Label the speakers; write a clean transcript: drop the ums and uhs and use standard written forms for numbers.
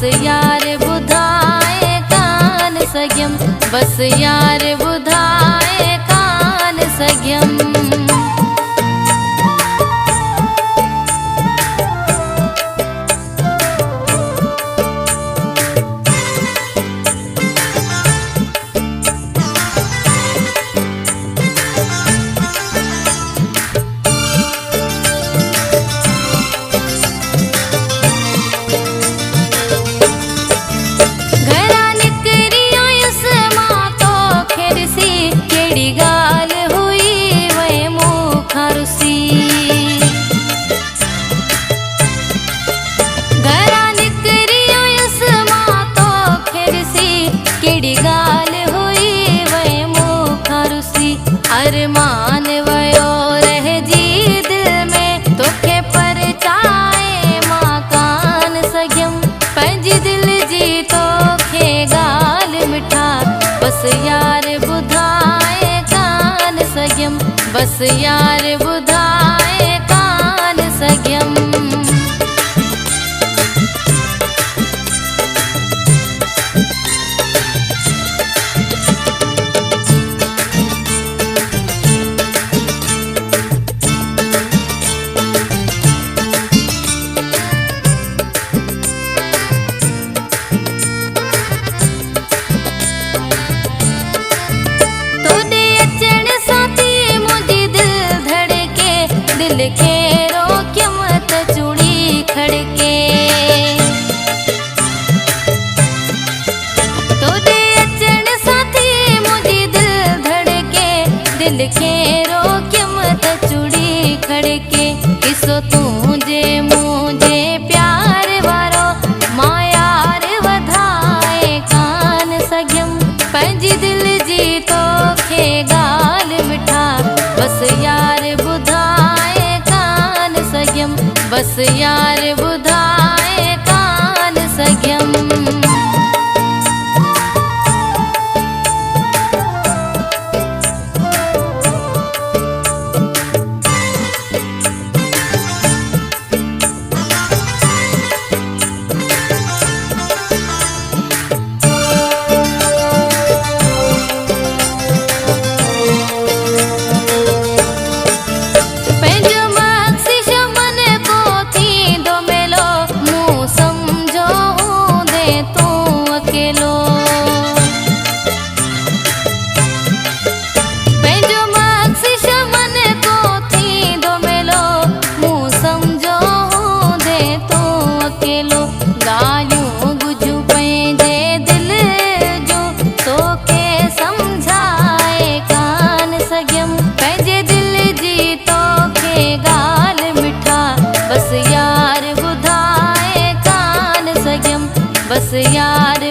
Speaker 1: यार ॿुधाए कान सघियम, बस यार ॿुधाए कान सघियम। अरमान वयो रह जी दिल में, तोखे परचाए मां कान सघियम। पंहिंजी दिल जी तोखे ॻाल्हि मिठा, बस यार ॿुधाए कान सघियम, बस यार ॿुधाए कान सघियम। दिल खे रोकियम त चूड़ी खड़के, तोॾे अचण सां थी मुंहिंजी दिल धड़के। दिल खे रोकियम त चूड़ी खड़के, किसो तुंहिंजे मुंहिंजे प्यार वारो मां यार वधाए कान सघियम। पंहिंजी दिल जी तोखे ॻाल्हि मिठा, बस यार बस यार ॿुधाए कान सघियम। बस यार